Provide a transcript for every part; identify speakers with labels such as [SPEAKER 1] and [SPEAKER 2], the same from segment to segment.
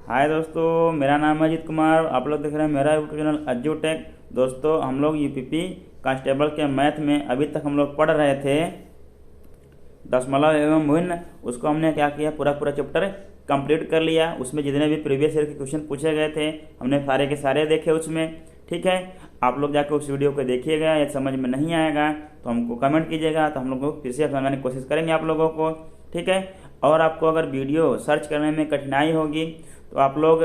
[SPEAKER 1] हाय दोस्तों, मेरा नाम है अजीत कुमार। आप लोग देख रहे हैं मेरा यूट्यूब चैनल अज्जू टेक। दोस्तों, हम लोग यूपीपी कांस्टेबल के मैथ में अभी तक हम लोग पढ़ रहे थे दशमलव एवं भिन्न। उसको हमने क्या किया, पूरा चैप्टर कंप्लीट कर लिया। उसमें जितने भी प्रीवियस ईयर के क्वेश्चन पूछे गए थे हमने सारे के सारे देखे उसमें। ठीक है, आप लोग जाकर उस वीडियो को देखिएगा। या समझ में नहीं आएगा तो हमको कमेंट कीजिएगा, तो हम लोग को फिर से समझाने की कोशिश करेंगे आप लोगों को। ठीक है, और आपको अगर वीडियो सर्च करने में कठिनाई होगी तो आप लोग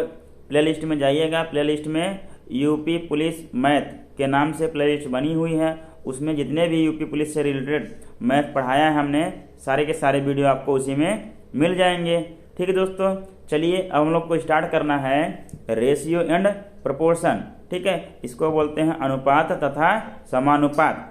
[SPEAKER 1] प्लेलिस्ट में जाइएगा। प्लेलिस्ट में यूपी पुलिस मैथ के नाम से प्लेलिस्ट बनी हुई है। उसमें जितने भी यूपी पुलिस से रिलेटेड मैथ पढ़ाया है हमने, सारे के सारे वीडियो आपको उसी में मिल जाएंगे। ठीक है दोस्तों, चलिए अब हम लोग को स्टार्ट करना है रेशियो एंड प्रोपोर्शन। ठीक है, इसको बोलते हैं अनुपात तथा समानुपात।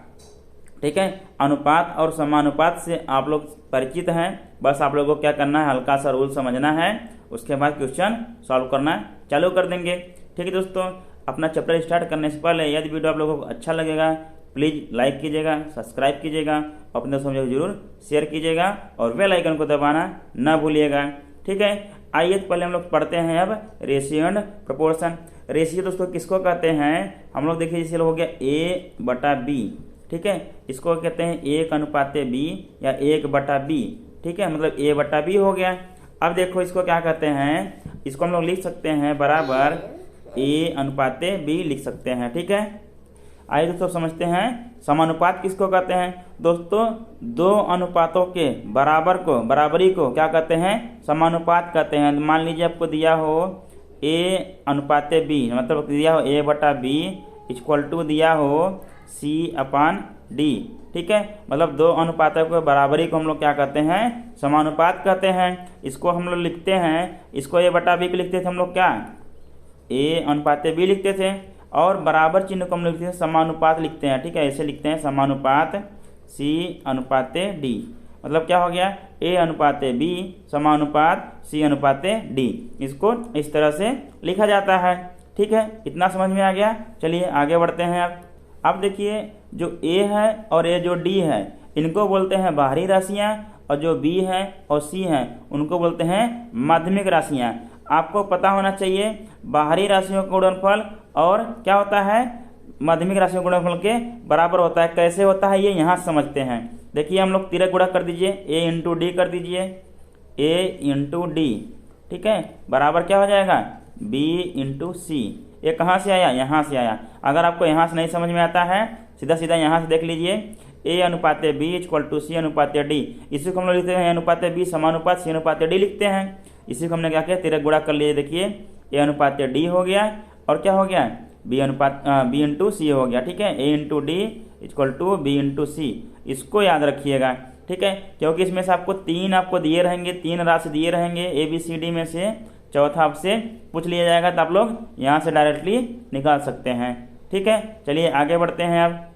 [SPEAKER 1] ठीक है, अनुपात और समानुपात से आप लोग परिचित हैं। बस आप लोगों को क्या करना है, हल्का सा रूल समझना है, उसके बाद क्वेश्चन सॉल्व करना चालू कर देंगे। ठीक है दोस्तों, अपना चैप्टर स्टार्ट करने से पहले यदि वीडियो आप लोगों को अच्छा लगेगा प्लीज़ लाइक कीजिएगा, सब्सक्राइब कीजिएगा, अपने दोस्तों को जरूर शेयर कीजिएगा और बेल आइकन को दबाना ना भूलिएगा। ठीक है, आइए तो पहले हम लोग पढ़ते हैं अब रेशियो एंड प्रोपोर्शन। रेशियो दोस्तों किसको कहते हैं, हम लोग देखिए जैसे हो गया A/B। ठीक है, इसको कहते हैं 1:B या 1/B। ठीक है, मतलब A/B हो गया। अब देखो इसको क्या कहते हैं, इसको हम लोग लिख सकते हैं बराबर A/B लिख सकते हैं। ठीक है, आइए दोस्तों समझते हैं समानुपात किसको कहते हैं। दोस्तों, दो अनुपातों के बराबरी को क्या कहते हैं, समानुपात कहते हैं। मान लीजिए आपको दिया हो A/B, मतलब दिया हो A/B इक्वल टू दिया हो C/D। ठीक है, मतलब दो अनुपातों के बराबरी को हम लोग क्या कहते हैं, समानुपात कहते हैं। इसको हम लोग लिखते हैं, इसको A/B को लिखते थे हम लोग क्या, A/B लिखते थे, और बराबर चिन्ह को हम लिखते हैं समानुपात लिखते हैं। ठीक है, ऐसे लिखते हैं समानुपात C/D। मतलब क्या हो गया, A/B समानुपात C/D। इसको इस तरह से लिखा जाता है। ठीक है, इतना समझ में आ गया। चलिए आगे बढ़ते हैं। अब देखिए जो A है और ये जो D है इनको बोलते हैं बाहरी राशियां, और जो B है और C है उनको बोलते हैं माध्यमिक राशियां। आपको पता होना चाहिए बाहरी राशियों का गुणनफल और क्या होता है, माध्यमिक राशियों का गुणनफल के बराबर होता है। कैसे होता है ये यहाँ समझते हैं। देखिए हम लोग तिरक गुणा कर दीजिए, A/D कर दीजिए, A/D। ठीक है, बराबर क्या हो जाएगा, B/C। ये कहाँ से आया, यहाँ से आया। अगर आपको यहाँ से नहीं समझ में आता है सीधा यहाँ से देख लीजिए, A/B इक्वल टू C/D। इसी को हम लोग लिखते हैं A/B समानुपात C/D लिखते हैं। इसी को हमने क्या किया, तिरक गुणा कर लिए। देखिए A/D हो गया और क्या हो गया, B/C हो गया। ठीक है, A/D इक्वल टू B/C। इसको याद रखिएगा। ठीक है, क्योंकि इसमें से आपको तीन दिए रहेंगे, तीन राशि दिए रहेंगे ABCD में से चौथा आपसे पूछ लिया जाएगा, तो आप लोग यहाँ से डायरेक्टली निकाल सकते हैं। ठीक है, चलिए आगे बढ़ते हैं।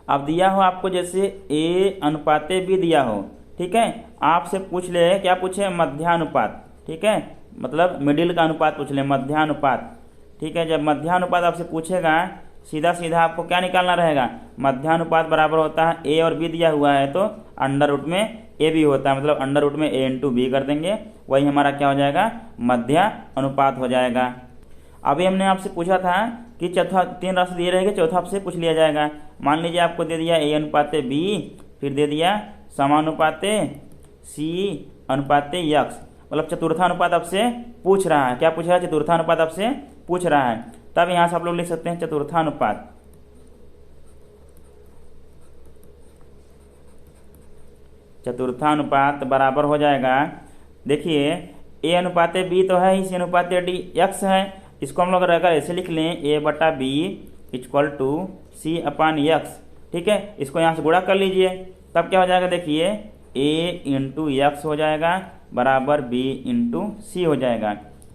[SPEAKER 1] अब दिया हो आपको जैसे A/B दिया हो। ठीक है, आपसे पूछ ले, क्या पूछे, मध्यानुपात। ठीक है, मतलब मिडिल का अनुपात पूछ ले, मध्यानुपात। ठीक है, जब मध्यानुपात आपसे पूछेगा सीधा आपको क्या निकालना रहेगा, मध्यानुपात बराबर होता है A और B दिया हुआ है तो अंडर रूट में A भी होता है, मतलब अंडर रूट में A/B कर देंगे, वही हमारा क्या हो जाएगा, मध्य अनुपात हो जाएगा। अभी हमने आपसे पूछा था कि चौथा तीन राशि दिए रहेंगे, चौथा आपसे पूछ लिया जाएगा। मान लीजिए आपको दे दिया A/B, फिर दे दिया समानुपात C/X, मतलब चतुर्थानुपात आपसे पूछ रहा है। क्या पूछ रहा है, चतुर्थानुपात आपसे पूछ रहा है। तब यहाँ से आप लोग लिख सकते हैं चतुर्थानुपात। चतुर्थानुपात बराबर हो जाएगा, देखिए A/B तो है ही, C/D X है। इसको हम लोग अगर ऐसे लिख लें A/B इक्वल टू C/X। ठीक है, इसको यहाँ से गुणा कर लीजिए, तब क्या हो जाएगा, देखिए A/X हो जाएगा बराबर B/C हो जाएगा।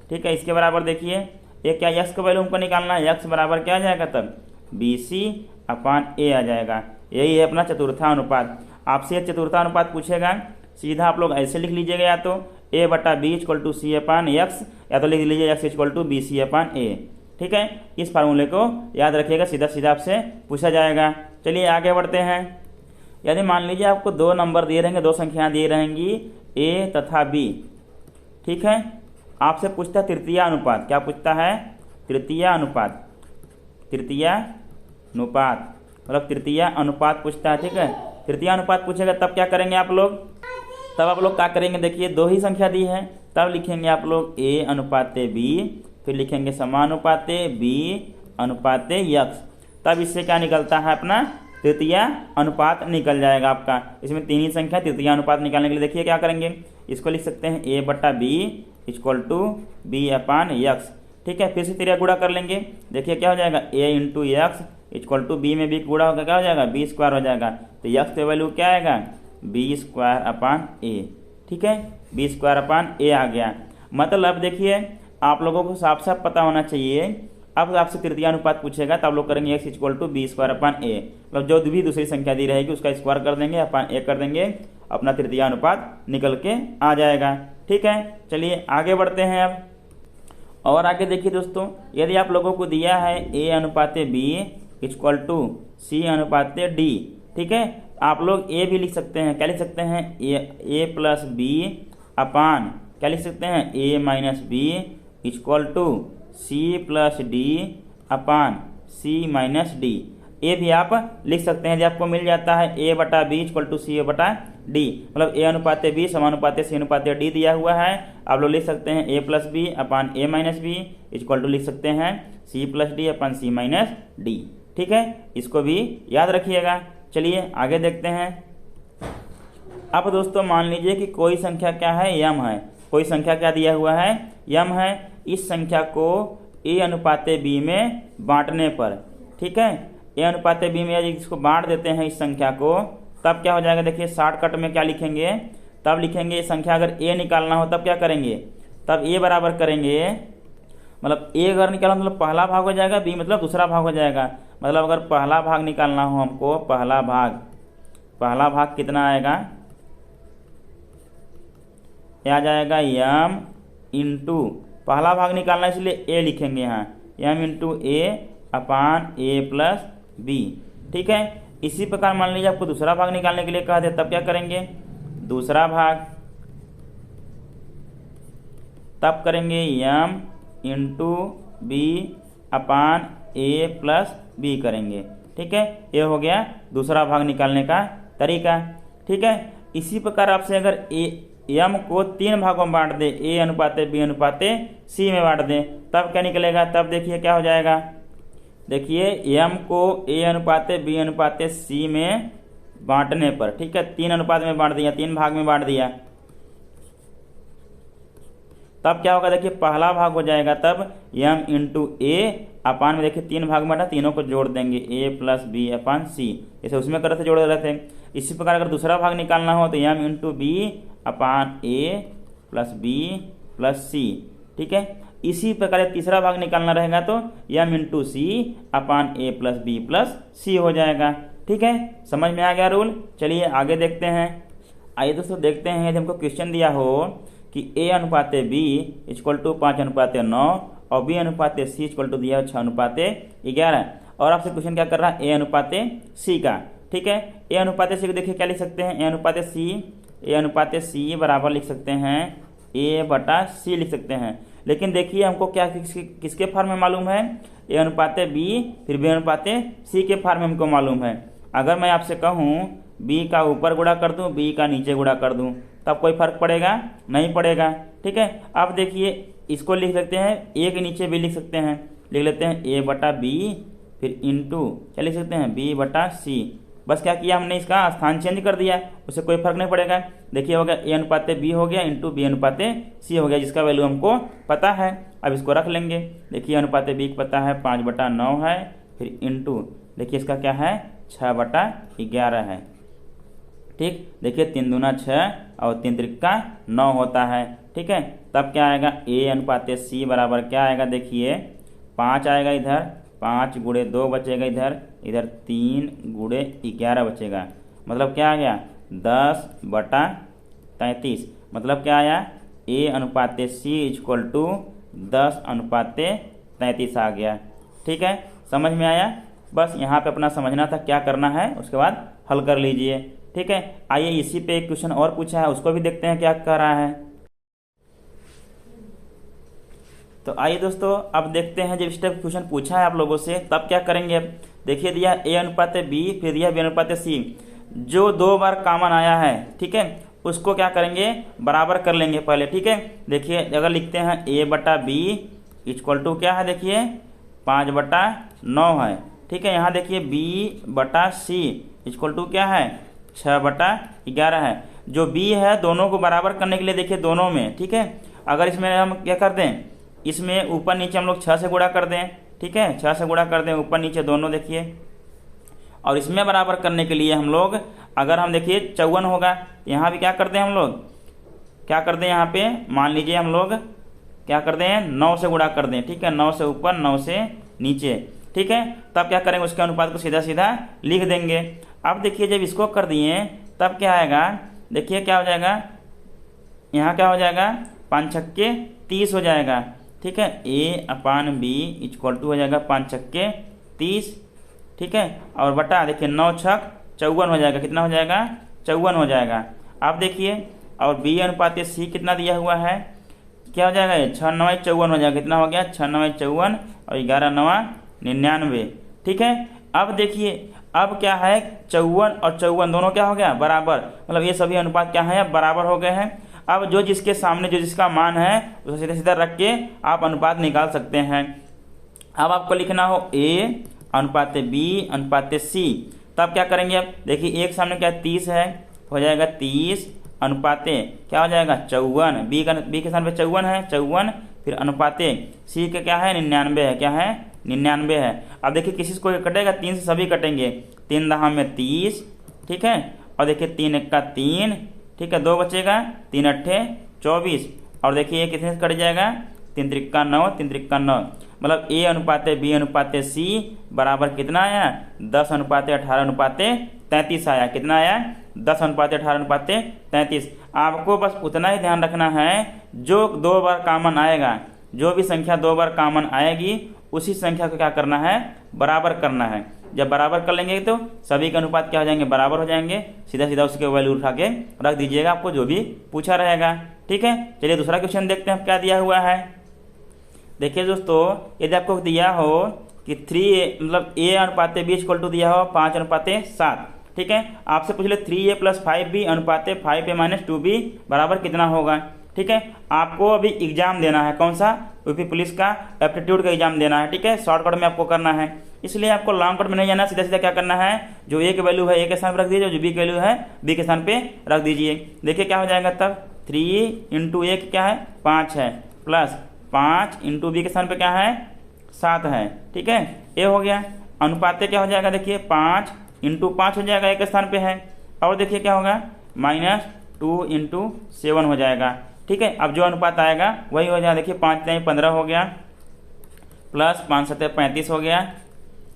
[SPEAKER 1] ठीक है, इसके बराबर देखिए ये क्या, X का वैल्यू हमको निकालना है, X बराबर क्या आ जाएगा तब, BC/A आ जाएगा। यही है अपना चतुर्थानुपात। आपसे चतुर्थानुपात पूछेगा, सीधा आप लोग ऐसे लिख लीजिएगा, या तो A/B इक्वल टू C/X, या तो लिख लीजिए X इक्वल टू BC/A। ठीक है, इस फार्मूले को याद रखिएगा, सीधा आपसे पूछा जाएगा। चलिए आगे बढ़ते हैं। यदि मान लीजिए आपको दो नंबर दिए रहेंगे, दो संख्याएं दी रहेंगी A तथा B। ठीक है, आपसे पूछता है तृतीय अनुपात। क्या पूछता है? तृतीय अनुपात। तृतीय अनुपात मतलब तृतीय अनुपात पूछता है, ठीक है। तृतीय अनुपात पूछेगा तब क्या करेंगे आप लोग? तब आप लोग क्या करेंगे? देखिए दो ही संख्या दी है, तब लिखेंगे आप लोग a अनुपाते b, फिर लिखेंगे समानुपाते b अनुपाते x। तब इससे क्या निकलता है? अपना तृतीय अनुपात निकल जाएगा आपका। इसमें तीन ही संख्या, तृतीय अनुपात निकालने के लिए देखिए क्या करेंगे, इसको लिख सकते हैं a बटा B equal to B upon x, ठीक है। फिर से तिरिया गुणा कर लेंगे, देखिए क्या हो जाएगा, a into x equal to B में बी गुणा होगा, क्या हो जाएगा, बी स्क्वायर हो जाएगा। तो एक्स की वैल्यू क्या आएगा? बी स्क्वायर अपान ए, ठीक है। बी स्क्वायर अपान ए आ गया। मतलब देखिए आप लोगों को साफ साफ पता होना चाहिए। अब आपसे तृतीय अनुपात पूछेगा तब लोग करेंगे x equal to b square upon a, मतलब जो भी दूसरी संख्या दी रहेगी उसका स्क्वायर कर देंगे, अपान ए कर देंगे, अपना तृतीय अनुपात निकल के आ जाएगा, ठीक है। चलिए आगे बढ़ते हैं अब। और आगे देखिए दोस्तों, यदि आप लोगों को दिया है ए अनुपाते बी इक्वल टू सी अनुपाते डी, ठीक है। आप लोग ए भी लिख सकते हैं, क्या लिख सकते हैं, ए प्लस बी अपान क्या लिख सकते हैं, a minus b equal to c plus d upon c minus d. ए भी आप लिख सकते हैं यदि आपको मिल जाता है ए बटा बी इक्वल टू सी बटा डी, मतलब ए अनुपाते बी समानुपाते सी अनुपाते डी दिया हुआ है। आप लोग लिख सकते हैं a plus b upon a minus b equal to लिख सकते हैं c plus d upon c minus d, ठीक है। इसको भी याद रखिएगा। चलिए आगे देखते हैं। अब दोस्तों मान लीजिए कि कोई संख्या क्या है, यम है। कोई संख्या क्या दिया हुआ है, यम है। इस संख्या को ए अनुपाते बी में बांटने पर, ठीक है, ए अनुपाते बी में यदि इसको बांट देते हैं इस संख्या को, तब क्या हो जाएगा, देखिए शॉर्टकट में क्या लिखेंगे, तब लिखेंगे ये संख्या अगर ए निकालना हो तब क्या करेंगे, तब ए बराबर करेंगे, मतलब ए अगर निकालना मतलब पहला भाग हो जाएगा, बी मतलब दूसरा भाग हो जाएगा। मतलब अगर पहला भाग निकालना हो हमको, पहला भाग कितना आएगा, यह आ जाएगा यम इंटू, पहला भाग निकालना इसलिए ए लिखेंगे यहाँ, यम इंटू ए अपान ए प्लस बी, ठीक है। इसी प्रकार मान लीजिए आपको दूसरा भाग निकालने के लिए कहा दे, तब क्या करेंगे, दूसरा भाग, तब करेंगे यम इंटू बी अपान ए प्लस बी करेंगे, ठीक है। ये हो गया दूसरा भाग निकालने का तरीका, ठीक है। इसी प्रकार आपसे अगर एम को तीन भागों में बांट दे, ए अनुपाते बी अनुपाते सी में बांट दें, तब क्या निकलेगा, तब देखिए क्या हो जाएगा, देखिए एम को ए अनुपाते बी अनुपाते सी में बांटने पर, ठीक है, तीन अनुपात में बांट दिया, तीन भाग में बांट दिया, तब क्या होगा, देखिए पहला भाग हो जाएगा तब एम इंटू ए अपान में, देखिए तीन भाग में बांटा, तीनों को जोड़ देंगे ए प्लस बी अपान सी, जैसे उसमें कर रहे थे जोड़ रहे थे। इसी प्रकार अगर दूसरा भाग निकालना हो तो एम इंटू बी अपान ए प्लस बी प्लस सी, ठीक है। इसी प्रकार तीसरा भाग निकालना रहेगा तो एम इंटू सी अपान ए प्लस बी प्लस सी हो जाएगा, ठीक है। समझ में आ गया रूल। चलिए आगे देखते हैं। आइए दोस्तों देखते हैं, यदि हमको क्वेश्चन दिया हो कि ए अनुपाते बी इक्वल टू 5 अनुपाते 9 और बी अनुपाते सी इक्वल टू दिया 6 अनुपाते 11, और आपसे क्वेश्चन क्या कर रहा है, ए अनुपाते सी का, ठीक है। ए अनुपाते सी को देखिए क्या लिख सकते हैं, ए अनुपाते सी बराबर लिख सकते हैं ए बटा सी लिख सकते हैं। लेकिन देखिए हमको क्या किसके फॉर्म में मालूम है, ए अनुपाते बी फिर बी अनुपाते सी के फॉर्म में हमको मालूम है। अगर मैं आपसे कहूँ बी का ऊपर गुणा कर दूँ, बी का नीचे गुणा कर दूँ, तब कोई फर्क पड़ेगा, नहीं पड़ेगा, ठीक है। अब देखिए इसको लिख सकते हैं, ए के नीचे बी लिख सकते हैं, लिख लेते हैं ए बटा बी फिर इंटू क्या लिख सकते हैं, बी बटा सी। बस क्या किया हमने, इसका स्थान चेंज कर दिया, उससे कोई फर्क नहीं पड़ेगा। देखिए हो गया ए अनुपाते बी हो गया इंटू बी अनुपाते सी हो गया, जिसका वैल्यू हमको पता है। अब इसको रख लेंगे, देखिए अनुपाते बी पता है 5/9 है, फिर इंटू देखिए इसका क्या है 6/11 है, ठीक। देखिए 3 दूना 6 और 3 त्रिका 9 होता है, ठीक है। तब क्या आएगा, ए अनुपाते सी बराबर क्या आएगा, देखिए 5 आएगा इधर, 5 गुणे 2 बचेगा इधर, इधर 3 गुणे 11 बचेगा, मतलब क्या आ गया 10/33। मतलब क्या आया, ए अनुपाते सी इक्वल टू 10/33 आ गया, ठीक है। समझ में आया। बस यहाँ पे अपना समझना था क्या करना है, उसके बाद हल कर लीजिए, ठीक है। आइए इसी पे एक क्वेश्चन और पूछा है, उसको भी देखते हैं क्या कह रहा है। तो आइए दोस्तों अब देखते हैं, जब इस टाइप क्वेश्चन पूछा है आप लोगों से तब क्या करेंगे। अब देखिए दिया ए अनुपात बी, फिर दिया बी अनुपात सी, जो 2 बार कॉमन आया है, ठीक है, उसको क्या करेंगे, बराबर कर लेंगे पहले, ठीक है। देखिए अगर लिखते हैं ए बटा बी इक्वल टू क्या है, देखिए 5/9 है, ठीक है। यहाँ देखिए बी बटा सी इक्वल टू क्या है, 6/11 है। जो बी है दोनों को बराबर करने के लिए देखिए दोनों में, ठीक है, अगर इसमें हम क्या कर दें, इसमें ऊपर नीचे हम लोग 6 से गुणा कर दें, ठीक है, 6 से गुणा कर दें ऊपर नीचे दोनों, देखिए। और इसमें बराबर करने के लिए हम लोग अगर हम देखिए 54 होगा, यहाँ भी क्या कर दें हम लोग, क्या कर दें, यहाँ पे मान लीजिए हम लोग क्या कर दें, 9 से गुणा कर दें, ठीक है, 9 से ऊपर 9 से नीचे, ठीक है। तब क्या करेंगे, उसके अनुपात को सीधा सीधा लिख देंगे। अब देखिए जब इसको कर दिए तब क्या आएगा, देखिए क्या हो जाएगा, यहाँ क्या हो जाएगा, 5 छक्के 30 हो जाएगा, ठीक है। A/B इक्वल टू हो जाएगा 5 छक्के 30, ठीक है, और बटा देखिए 9 छक 54 हो जाएगा, कितना हो जाएगा, 54 हो जाएगा। अब देखिए और B अनुपात C कितना दिया हुआ है, क्या हो जाएगा, 6×9 54 हो जाएगा, कितना हो गया, 6×9 54 और 11×9 99, ठीक है। अब देखिए अब क्या है, 54 और 54 दोनों क्या हो गया, बराबर, मतलब ये सभी अनुपात क्या है, अब बराबर हो गए हैं। अब जो जिसके सामने जो जिसका मान है उसे सीधा सीधा रख के आप अनुपात निकाल सकते हैं। अब आपको लिखना हो A अनुपात B अनुपात C, तब क्या करेंगे, अब देखिए एक सामने क्या 30 है, हो जाएगा 30 अनुपात क्या हो जाएगा 54, बी के स्थान पे 54 है, 54, फिर अनुपात C के क्या है 99 है, क्या है 99 है। अब देखिए किसी को कटेगा, 3 से सभी कटेंगे, 3 दहा में 30, ठीक है, और देखिए 3 1 का 3, ठीक है, 2 बचेगा, 3 8 24, और देखिए ये कितने से कट जाएगा, 3 त्रिक्का 9, 3 त्रिक्का 9, मतलब A अनुपात B अनुपात C बराबर कितना आया, 10 अनुपात 18 अनुपात 33 आया, कितना आया, 10 अनुपात 18 अनुपात 33। आपको बस उतना ही ध्यान रखना है, जो 2 बार कॉमन आएगा, जो भी संख्या 2 बार कॉमन आएगी उसी संख्या को क्या करना है, बराबर करना है। जब बराबर कर लेंगे तो सभी के अनुपात क्या हो जाएंगे, बराबर हो जाएंगे, सीधा सीधा उसके वैल्यू उठा के रख दीजिएगा, आपको जो भी पूछा रहेगा, ठीक है। चलिए दूसरा क्वेश्चन देखते हैं क्या दिया हुआ है। देखिए दोस्तों यदि आपको दिया हो कि 3 मतलब A अनुपात B इक्वल टू दिया हो 5 अनुपात 7, ठीक है, आपसे पूछ ले 3A + 5B अनुपात 5A - 2B बराबर कितना होगा, ठीक है। आपको अभी एग्जाम देना है, कौन सा, यूपी पुलिस का एप्टीट्यूड का एग्जाम देना है, ठीक है, शॉर्टकट में आपको करना है, इसलिए आपको लॉन्ग कट में नहीं जाना, सीधा सीधा क्या करना है, जो A की वैल्यू है A के स्थान पर रख दीजिए, जो B की वैल्यू है B के स्थान पे रख दीजिए। देखिए क्या हो जाएगा तब, 3 × A क्या है 5 है, प्लस 5 × B के स्थान पे क्या है 7 है, ठीक है, ये हो गया। अनुपात क्या हो जाएगा, देखिए 5 × 5 हो जाएगा, एक स्थान पे है, और देखिए क्या होगा, -2 × 7 हो जाएगा, ठीक है। अब जो अनुपात आएगा वही हो जाएगा, देखिए 5 × 15 हो गया, प्लस 5 × 7 35 हो गया,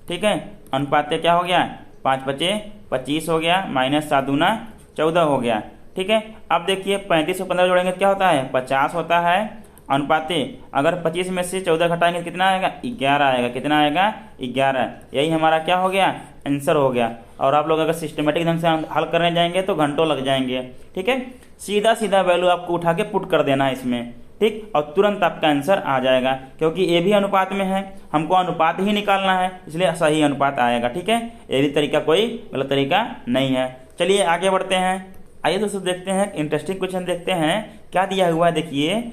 [SPEAKER 1] ठीक है। अनुपात क्या हो गया, 5 × 5 25 हो गया, -7 दूना 14 हो गया, ठीक है। अब देखिए 35 और 15 जोड़ेंगे क्या होता है, 50 होता है। अनुपात अगर 25 में से 14 घटाएंगे कितना आएगा, 11 आएगा, कितना आएगा 11, यही हमारा क्या हो गया, आंसर हो गया। और आप लोग अगर सिस्टमेटिक ढंग से हल करने जाएंगे तो घंटों लग जाएंगे, ठीक है। सीधा सीधा वैल्यू आपको उठा के पुट कर देना है इसमें, ठीक, और तुरंत आपका आंसर आ जाएगा, क्योंकि ए भी अनुपात में है, हमको अनुपात ही निकालना है, इसलिए सही अनुपात आएगा, ठीक है। ये भी तरीका कोई गलत तरीका नहीं है। चलिए आगे बढ़ते हैं। आइए दोस्तों देखते हैं इंटरेस्टिंग क्वेश्चन, देखते हैं क्या दिया हुआ है। देखिए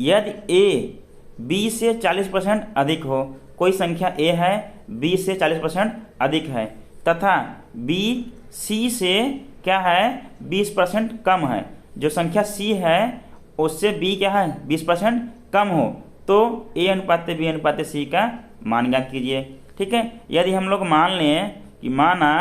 [SPEAKER 1] यदि A B से 40% अधिक हो, कोई संख्या A है B से 40% अधिक है, तथा B C से क्या है 20% कम है, जो संख्या C है उससे B क्या है 20% कम हो, तो A अनुपात B अनुपात C का मान ज्ञात कीजिए, ठीक है। यदि हम लोग मान लें कि माना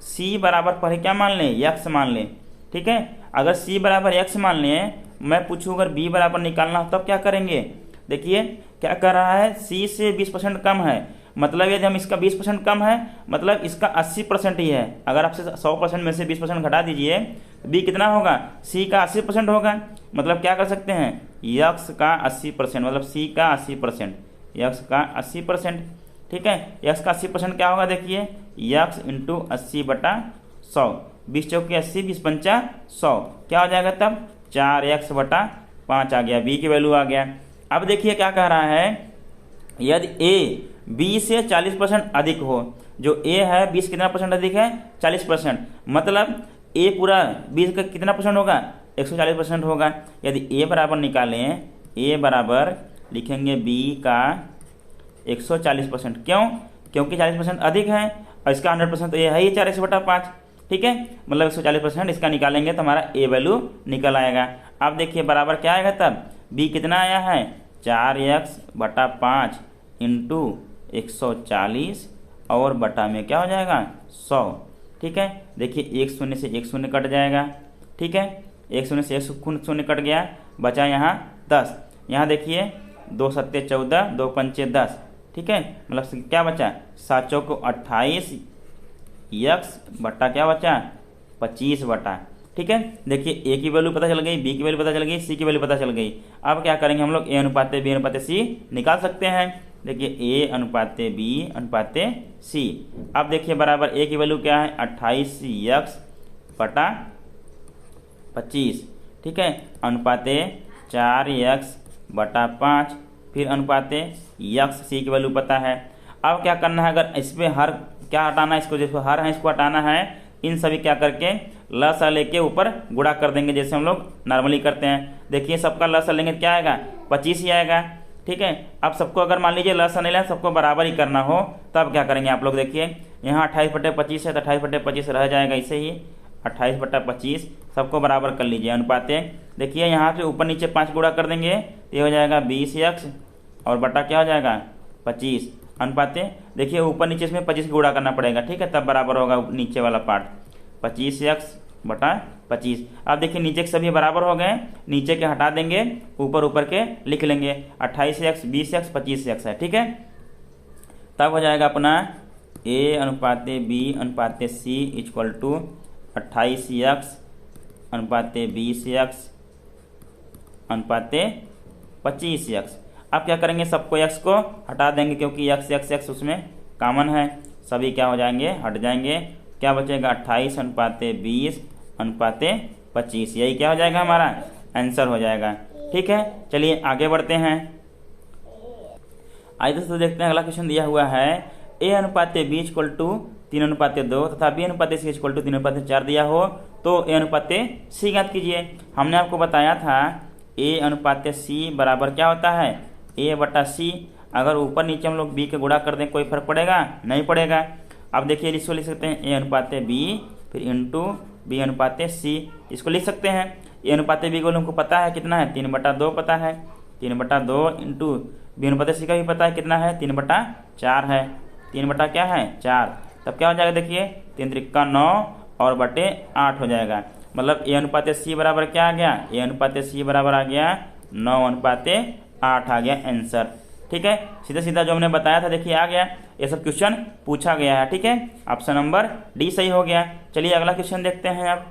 [SPEAKER 1] C बराबर पहले क्या मान लें, x मान लें, ठीक है। अगर C बराबर x मान लें, मैं पूछूं अगर B बराबर निकालना हो तब क्या करेंगे। देखिए क्या कर रहा है, C से 20% कम है, मतलब यदि हम इसका 20% कम है मतलब इसका 80% ही है। अगर आपसे 100% में से 20% घटा दीजिए तो B कितना होगा, C का 80% होगा। मतलब क्या कर सकते हैं, x का 80%, मतलब C का 80%, x का 80%, ठीक है। x का 80% क्या होगा, देखिए x × 80/100, 20 चौके 80, 20 पंचा 100, क्या हो जाएगा तब 4x/5 आ गया, B की वैल्यू आ गया। अब देखिए क्या कह रहा है, यदि ए बी से 40% अधिक हो, जो ए है 20 कितना परसेंट अधिक है, 40%, मतलब ए पूरा 20 का कितना परसेंट होगा, 140% होगा। यदि ए बराबर निकालें, ए बराबर लिखेंगे बी का 140%, क्यों, क्योंकि 40% अधिक है और इसका 100% तो ये है ही 4/5, ठीक है, मतलब 140% इसका निकालेंगे तो हमारा ए वैल्यू निकल आएगा। अब देखिए बराबर क्या आएगा तब, बी कितना आया है 4x/5 इंटू 140 और बटा में क्या हो जाएगा 100, ठीक है। देखिए एक शून्य से एक शून्य कट जाएगा, ठीक है, एक शून्य से एक शून्य कट गया, बचा यहाँ 10। यहाँ देखिए 2 सत्ते 14, 2 पंचे 10, ठीक है, मतलब क्या बचा 7 चौक 28 x बटा क्या बचा 25 बटा, ठीक है। देखिए ए की वैल्यू पता चल गई, बी की वैल्यू पता चल गई, सी की वैल्यू पता चल गई। अब क्या करेंगे हम लोग ए अनुपाते बी अनुपाते सी निकाल सकते हैं। देखिए ए अनुपाते बी अनुपाते सी। अब देखिए बराबर ए की वैल्यू क्या है 28x बटा 25, ठीक है, अनुपाते 4x बटा 5, फिर अनुपाते x सी की वैल्यू पता है। अब क्या करना है, अगर इस पर हर क्या हटाना है, इसको जिसको हर है इसको हटाना है, इन सभी क्या करके लसा लेके ऊपर गुणा कर देंगे जैसे हम लोग नॉर्मली करते हैं। देखिए सबका लसा लेंगे क्या आएगा 25 ही आएगा, ठीक है। अब सबको अगर मान लीजिए लसा नहीं लें, सबको बराबर ही करना हो, तब क्या करेंगे आप लोग, देखिए यहाँ 28/25 है तो 28/25 रह जाएगा, इसे ही 28/25 सबको बराबर कर लीजिए अनुपाते। देखिए यहाँ से ऊपर नीचे 5 गुणा कर देंगे, ये हो जाएगा 20x और बटा क्या हो जाएगा 25 अनुपाते। देखिए ऊपर नीचे इसमें 25 गुणा करना पड़ेगा, ठीक है, तब बराबर होगा नीचे वाला पार्ट 25x बटा 25। अब देखिए नीचे के सभी बराबर हो गए, नीचे के हटा देंगे, ऊपर ऊपर के लिख लेंगे 28x 20x 25x है, ठीक है। तब हो जाएगा अपना a अनुपाते b अनुपाते c इक्वल टू 28x अनुपाते 20x अनुपाते 25x। अब क्या करेंगे, सबको x को हटा देंगे क्योंकि x उसमें कॉमन है, सभी क्या हो जाएंगे हट जाएंगे, क्या बचेगा 28 अनुपाते 20 अनुपाते 25, यही क्या हो जाएगा हमारा आंसर हो जाएगा, ठीक है। चलिए आगे बढ़ते हैं। आइए दोस्तों देखते हैं अगला क्वेश्चन दिया हुआ है, a अनुपाते b इक्वल टू 3/2 तथा b अनुपाते c इक्वल टू 3/4 दिया हो तो a अनुपाते c ज्ञात कीजिए। हमने आपको बताया था a अनुपाते c बराबर क्या होता है a बटा c। अगर ऊपर नीचे हम लोग b के गुणा कर दें कोई फर्क पड़ेगा नहीं पड़ेगा। अब देखिए इसको लिख सकते हैं a अनुपाते b फिर इंटू b अनुपाते c, इसको लिख सकते हैं। a अनुपाते b को हमको पता है कितना है 3/2 पता है, 3/2 इंटू b अनुपाते c का भी पता है कितना है 3/4 है, 3 बटा क्या है 4, तब क्या हो जाएगा देखिए 3 त्रिका 9 और बटे 8 हो जाएगा। मतलब a अनुपाते c बराबर क्या आ गया, a अनुपाते c बराबर आ गया 9/8 आ गया आंसर, ठीक है। सीधा सीधा जो हमने बताया था देखिए आ गया, ये सब क्वेश्चन पूछा गया है, ठीक है। ऑप्शन नंबर डी सही हो गया। चलिए अगला क्वेश्चन देखते हैं। अब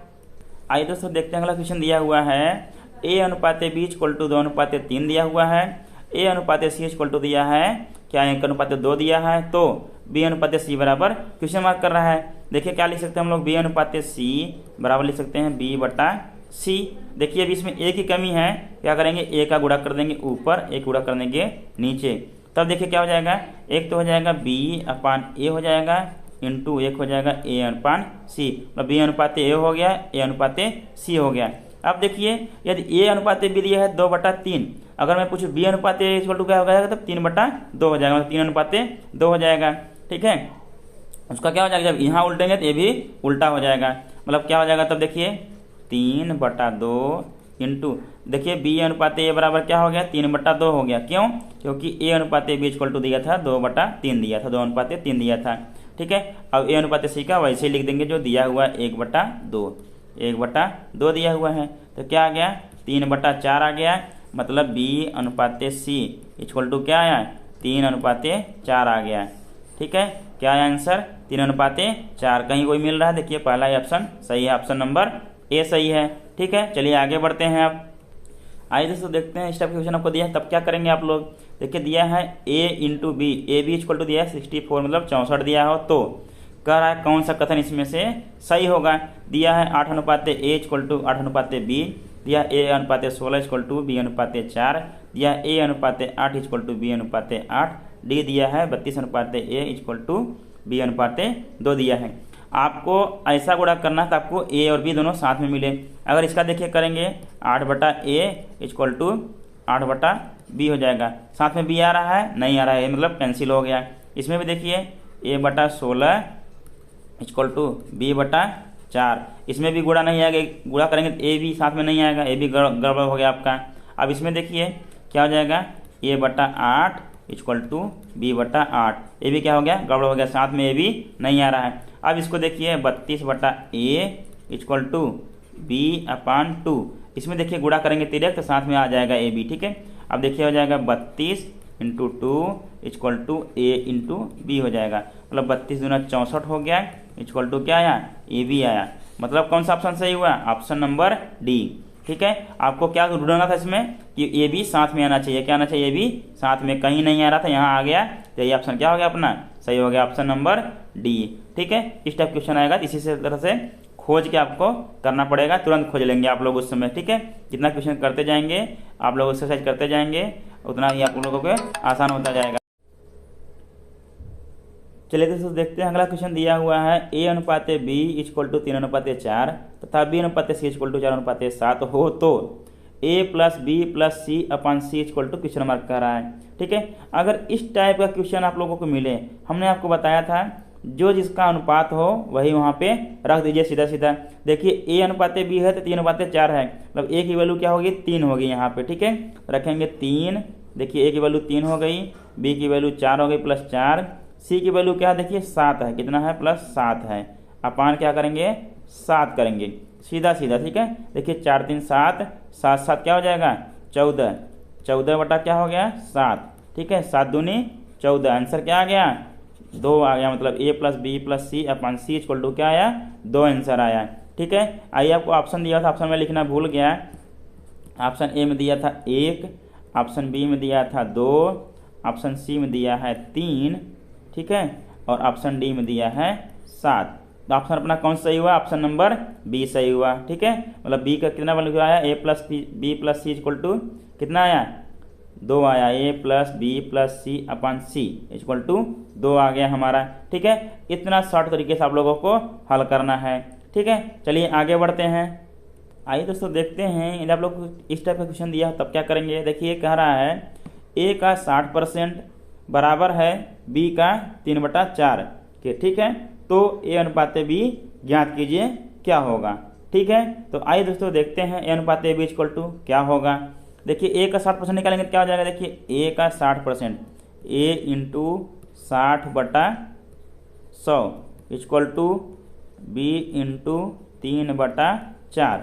[SPEAKER 1] आइए दोस्तों देखते हैं अगला क्वेश्चन दिया हुआ है a अनुपाते b इक्वल टू 2/3 दिया हुआ है, a अनुपाते c इक्वल टू दिया है क्या 1/2 दिया है, तो b अनुपाते c बराबर क्वेश्चन मार्क कर रहा है। देखिए क्या लिख सकते हैं हम लोग b अनुपाते c बराबर लिख सकते हैं b बटा c। देखिए अभी इसमें a की कमी है, क्या करेंगे a का गुणा कर देंगे ऊपर, एक गुणा कर देंगे नीचे, तब देखिए क्या हो जाएगा, एक तो हो जाएगा b/a हो जाएगा इंटू एक हो जाएगा a/c, मतलब b अनुपाते a हो गया a अनुपाते c हो गया। अब देखिए यदि a अनुपाते b दिया है 2/3, अगर मैं पूछूं b अनुपाते इक्वल टू क्या हो जाएगा तब 3/2 हो जाएगा, मतलब 3/2 हो जाएगा, ठीक है। उसका क्या हो जाएगा, जब यहाँ उल्टेंगे तो ये भी उल्टा हो जाएगा, मतलब क्या हो जाएगा तब देखिए 3/2 इंटू देखिए b अनुपाते a बराबर क्या हो गया 3/2 हो गया, क्यों, क्योंकि a अनुपाते b इक्वल टू दिया था 2/3 दिया था, 2/3 दिया था, ठीक है। अब a अनुपाते c का वैसे ही लिख देंगे जो दिया हुआ 1/2 दिया हुआ है, तो क्या आ गया 3/4 आ गया, मतलब b अनुपाते c इक्वल टू क्या आया 3/4 आ गया, ठीक है। क्या है आंसर 3/4। कहीं कोई मिल रहा है, देखिए पहला ही ऑप्शन सही है, ऑप्शन नंबर ए सही है, ठीक है। चलिए आगे बढ़ते हैं। अब आइए दोस्तों देखते हैं, इस टाइप का क्वेश्चन आपको दिया है तब क्या करेंगे आप लोग। देखिए दिया है a into B, A B equal to दिया है 64 मतलब 64 दिया हो, तो कह रहा है कौन सा कथन इसमें से सही होगा। दिया है 8:a=8:b, दिया a/16=b/4, दिया a/8=b/8, डी दिया है 32:a=b/2 दिया है। आपको ऐसा गुणा करना है तो आपको ए और बी दोनों साथ में मिले। अगर इसका देखिए करेंगे 8/a=8/b हो जाएगा, साथ में बी आ रहा है नहीं आ रहा है, मतलब कैंसिल हो गया। इसमें भी देखिए a/16=b/4, इसमें भी गुणा नहीं आएगा, गुणा करेंगे तो ए भी साथ में नहीं आएगा, ए भी गड़बड़ हो गया आपका। अब इसमें देखिए क्या हो जाएगा a/8=b/8, ये भी क्या हो गया गड़बड़ हो गया, साथ में ए भी नहीं आ रहा है। अब इसको देखिए 32/a=b/2, इसमें देखिए गुणा करेंगे तिरक तो साथ में आ जाएगा ए बी, ठीक है। अब देखिए हो जाएगा 32 × 2 a/b हो जाएगा, मतलब 32 दूना 64 हो गया, इक्वल टू क्या आया ए बी आया। मतलब कौन सा ऑप्शन सही हुआ, ऑप्शन नंबर डी, ठीक है। आपको क्या ढूंढना था इसमें कि ए बी साथ में आना चाहिए, क्या आना चाहिए ए बी साथ में, कहीं नहीं आ रहा था यहाँ आ गया, तो ये ऑप्शन क्या हो गया अपना सही हो गया, ऑप्शन नंबर डी, ठीक है। इस टाइप क्वेश्चन आएगा, इसी से तरह से खोज के आपको करना पड़ेगा, तुरंत खोज लेंगे आप लोग उस समय, ठीक है। जितना क्वेश्चन करते जाएंगे आप लोग एक्सरसाइज करते जाएंगे उतना ही आप लोगों को आसान होता जाएगा। चलिए दोस्तों देखते हैं अगला क्वेश्चन दिया हुआ है a/b=3/4 तथा b/c=4/7 हो तो a+b+c/c क्वेश्चन मार्क कर रहा है, ठीक है। अगर इस टाइप का क्वेश्चन आप लोगों को मिले, हमने आपको बताया था जो जिसका अनुपात हो वही वहाँ पे रख दीजिए सीधा सीधा। देखिए a/b है तो 3/4 है, मतलब a की वैल्यू क्या होगी 3 होगी यहाँ पे, ठीक है। रखेंगे 3, देखिए a की वैल्यू 3 हो गई, b की वैल्यू 4 हो गई +4, c की वैल्यू क्या है देखिए 7 है, कितना है +7 है, अपान क्या करेंगे 7 करेंगे सीधा सीधा, ठीक है। देखिए 4 3 7, 7 7 क्या हो जाएगा 14, 14 बटा क्या हो गया 7, ठीक है। 7 दूनी 14, आंसर क्या आ गया 2 आ गया, मतलब a+b+c/c क्या आया 2 आंसर आया, ठीक है। आइए आपको ऑप्शन दिया था, ऑप्शन में लिखना भूल गया, ऑप्शन ए में दिया था 1, ऑप्शन बी में दिया था 2, ऑप्शन सी में दिया है 3, ठीक है, और ऑप्शन डी में दिया है 7। तो ऑप्शन अपना कौन सही हुआ, ऑप्शन नंबर बी सही हुआ, ठीक है। मतलब बी का कितना वैल्यू आया a+b+c कितना आया 2 आया, a+b+c/c 2 आ गया हमारा, ठीक है। इतना शॉर्ट तरीके से आप लोगों को हल करना है, ठीक है। चलिए आगे बढ़ते हैं। आइए दोस्तों देखते हैं, यदि आप लोग को इस टाइप का क्वेश्चन दिया तब क्या करेंगे। देखिए कह रहा है a का 60% बराबर है b का 3/4 के, ठीक है। तो a/b ज्ञात कीजिए क्या होगा, ठीक है। तो आइए दोस्तों देखते हैं a/b क्या होगा। देखिए a का 60% निकालेंगे तो क्या हो जाएगा, देखिए a का 60%, a × 60/100 b × 3/4,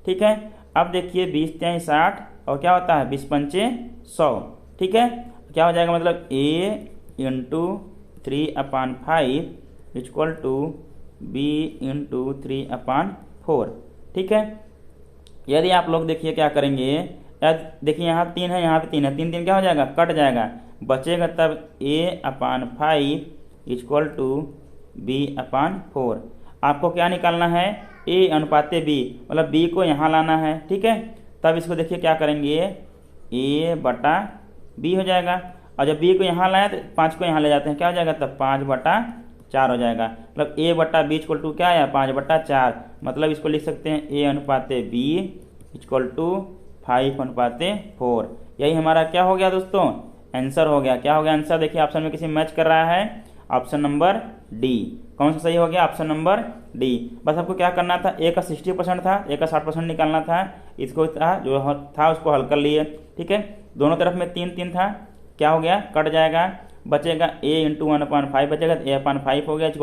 [SPEAKER 1] ठीक है। अब देखिए 20 × 60 और क्या होता है 20 × 5 100, ठीक है। क्या हो जाएगा, मतलब a × 3/5 b × 3/4, ठीक है। यदि आप लोग देखिए क्या करेंगे, देखिए यहाँ 3 है, यहाँ पे 3 है, 3 3 क्या हो जाएगा कट जाएगा, बचेगा तब a/5 b/4। आपको क्या निकालना है a/b, मतलब b को यहाँ लाना है, ठीक है। तब इसको देखिए क्या करेंगे a/b हो जाएगा, और जब b को यहाँ लाए तो 5 को यहाँ ले जाते हैं, क्या हो जाएगा तब 5/4 हो जाएगा। मतलब a/b क्या आया 5/4, मतलब इसको लिख सकते हैं a/b = 5/4। यही हमारा क्या हो गया दोस्तों आंसर हो गया। क्या हो गया आंसर, देखिए ऑप्शन में किसी मैच कर रहा है, ऑप्शन नंबर डी। कौन सा सही हो गया, ऑप्शन नंबर डी। बस आपको क्या करना था, a का 60% था, a का 60% निकालना था, इसको था जो था उसको हल कर लिए, ठीक है। दोनों तरफ में 3 3 था, क्या हो गया कट जाएगा, बचेगा a × 1/5 बचेगा, a/5 हो गया =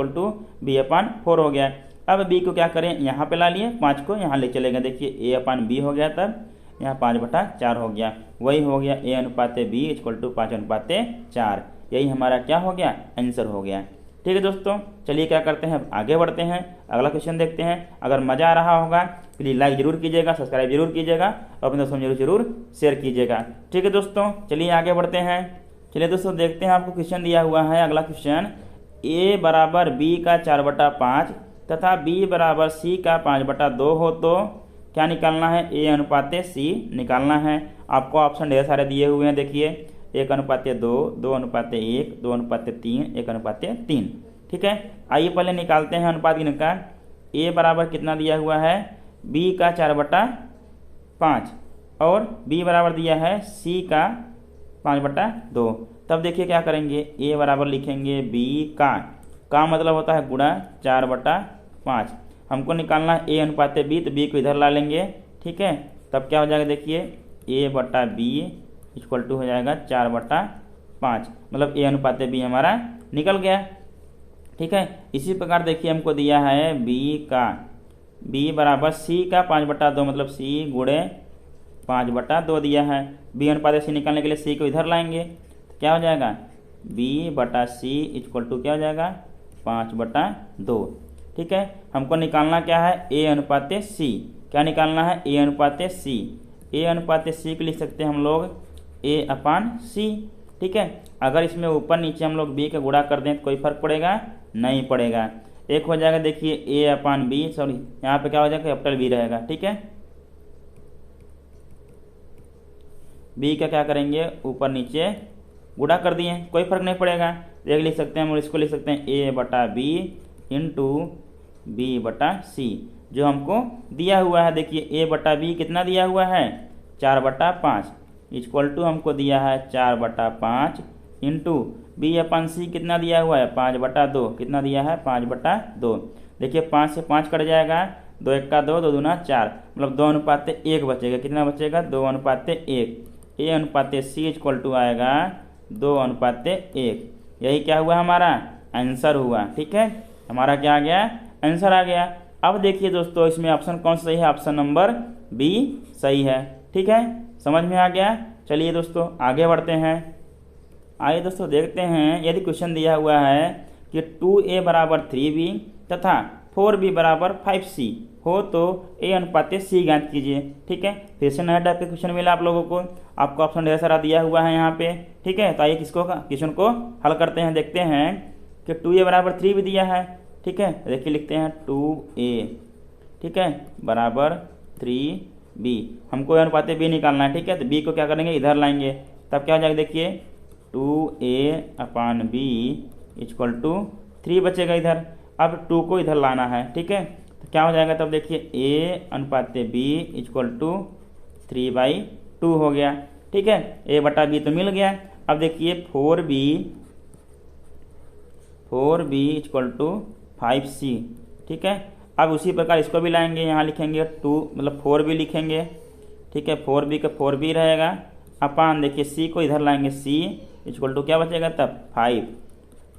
[SPEAKER 1] b/4 हो गया। अब b को क्या करें यहाँ पे ला लिए, 5 को यहाँ ले चलेगा, देखिए a/b हो गया, तब यहाँ 5/4 हो गया, वही हो गया a/b = 5/4। यही हमारा क्या हो गया आंसर हो गया, ठीक है दोस्तों। चलिए क्या करते हैं आगे बढ़ते हैं, अगला क्वेश्चन देखते हैं। अगर मज़ा आ रहा होगा प्लीज़ लाइक जरूर कीजिएगा, सब्सक्राइब जरूर कीजिएगा और अपने दोस्तों में जरूर शेयर कीजिएगा, ठीक है दोस्तों। चलिए आगे बढ़ते हैं। चलिए दोस्तों देखते हैं, आपको क्वेश्चन दिया हुआ है अगला क्वेश्चन ए बराबर बी का 4/5 तथा बी बराबर सी का 5/2 हो तो क्या निकालना है? ए अनुपाते सी निकालना है। आपको ऑप्शन ढेर सारे दिए हुए हैं, देखिए 1:2, 2:1, 2:3, 1:3। ठीक है, आइए पहले निकालते हैं अनुपात इनका। ए बराबर कितना दिया हुआ है? बी का 4/5 और बी बराबर दिया है सी का 5/2। तब देखिए क्या करेंगे, ए बराबर लिखेंगे बी का मतलब होता है गुणा 4/5। हमको निकालना है ए अनुपाते बी, तो बी को इधर ला लेंगे। ठीक है, तब क्या हो जाएगा, देखिए ए बटा बी इक्वल टू हो जाएगा 4/5, मतलब ए अनुपाते बी हमारा निकल गया। ठीक है, इसी प्रकार देखिए हमको दिया है बी बराबर सी का 5/2, मतलब सी गुणे 5/2 दिया है। बी अनुपात सी निकालने के लिए सी को इधर लाएंगे, तो क्या हो जाएगा, बी बटा सी इक्वल टू क्या हो जाएगा, 5/2। ठीक है, हमको निकालना क्या है, ए अनुपाते सी। क्या निकालना है, ए अनुपाते सी। ए अनुपाते सी को लिख सकते हैं हम लोग ए अपान सी। ठीक है, अगर इसमें ऊपर नीचे हम लोग बी का गुणा कर दें तो कोई फर्क पड़ेगा? नहीं पड़ेगा। एक हो जाएगा, देखिए ए अपान बी, सॉरी यहाँ पे क्या हो जाएगा, कैपिटल बी रहेगा। ठीक है, बी का क्या करेंगे, ऊपर नीचे गुणा कर दिए, कोई फर्क नहीं पड़ेगा। एक लिख सकते हैं हम, इसको लिख सकते हैं ए बटा बी इंटू बी बटा सी, जो हमको दिया हुआ है। देखिए ए बटा बी कितना दिया हुआ है, 4/5 इक्वल टू हमको दिया है 4/5 इंटू बी अपन सी कितना दिया हुआ है, 5/2। कितना दिया है, 5/2। देखिए 5 से 5 कट जाएगा, 2 1 का 2, 2 दूना 4, मतलब 2:1 बचेगा। कितना बचेगा, 2:1। ए अनुपाते सी इक्वल टू आएगा 2:1। यही क्या हुआ, हमारा आंसर हुआ। ठीक है, हमारा क्या आ गया, आंसर आ गया। अब देखिए दोस्तों, इसमें ऑप्शन कौन सा सही है, ऑप्शन नंबर बी सही है। ठीक है, समझ में आ गया। चलिए दोस्तों आगे बढ़ते हैं। आइए दोस्तों देखते हैं, यदि क्वेश्चन दिया हुआ है कि 2a बराबर 3b तथा 4b बराबर 5c हो तो ए अनुपाते सी ज्ञात कीजिए। ठीक है, फिर से नया टाइप का क्वेश्चन मिला आप लोगों को। आपको ऑप्शन ढेर सारा दिया हुआ है यहाँ पे। ठीक है, तो आइए क्वेश्चन को हल करते हैं। देखते हैं कि 2a बराबर 3 भी दिया है। ठीक है, देखिए लिखते हैं 2a, ठीक है, बराबर 3b। हमको अनुपाते b निकालना है। ठीक है, तो b को क्या करेंगे, इधर लाएंगे, तब क्या हो जाएगा, देखिए 2a upon b equal to 3 बचेगा इधर। अब 2 को इधर लाना है। ठीक है, तो क्या हो जाएगा, तब देखिए a अनुपाते b इक्वल टू 3/2 हो गया। ठीक है, a बटा b तो मिल गया। अब देखिए 4b इक्वल टू 5c। ठीक है, अब उसी प्रकार इसको भी लाएंगे, यहाँ लिखेंगे 2, मतलब 4b लिखेंगे। ठीक है, 4b का 4b रहेगा अपान, देखिए c को इधर लाएंगे, c इक्वल टू क्या बचेगा, तब 5।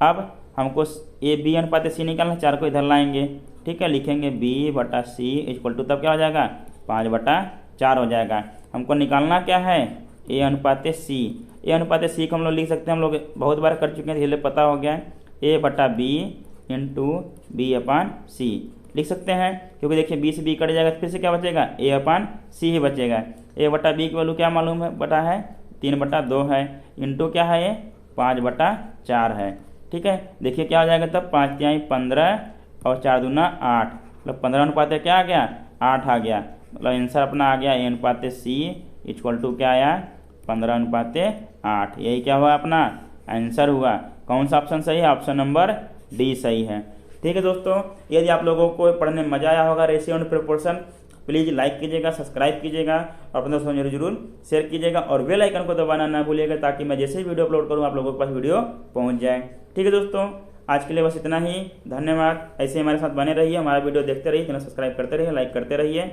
[SPEAKER 1] अब हमको ए बी अनुपात सी निकालना, 4 को इधर लाएंगे। ठीक है, लिखेंगे b बटा सी इक्वल टू तब क्या हो जाएगा, 5/4 हो जाएगा। हमको निकालना क्या है, ए अनुपात सी। ए अनुपात सी को हम लोग लिख सकते हैं, हम लोग बहुत बार कर चुके हैं, इसलिए पता हो गया, ए बटा बी इंटू बी अपान सी लिख सकते हैं। क्योंकि देखिए बी से बी कट जाएगा, फिर से क्या बचेगा, ए अपान सी ही बचेगा। ए बटा बी की वैल्यू क्या मालूम है, बटा है 3/2 है, इंटू क्या है, ये 5/4 है। ठीक है, देखिए क्या हो जाएगा, तब 5 तिहाई 15 और 4 दूना 8, मतलब 15 अनुपात क्या आ गया, 8 आ गया। मतलब आंसर अपना आ गया ए अनुपात सी इक्वल टू क्या आया, 15/8। यही क्या हुआ, अपना आंसर हुआ। कौन सा ऑप्शन सही है, ऑप्शन नंबर डी सही है। ठीक है दोस्तों, यदि आप लोगों को पढ़ने में मजा आया होगा ratio and proportion, please like कीजिएगा, सब्सक्राइब कीजिएगा और अपने दोस्तों जरूर शेयर कीजिएगा और बेल आइकन को दबाना ना भूलिएगा, ताकि मैं जैसे ही वीडियो अपलोड करूँ आप लोगों के पास वीडियो पहुँच जाए। ठीक है दोस्तों, आज के लिए बस इतना ही। धन्यवाद। ऐसे हमारे साथ बने रहिए, हमारा वीडियो देखते रहिए, चैनल सब्सक्राइब करते रहिए, लाइक करते रहिए।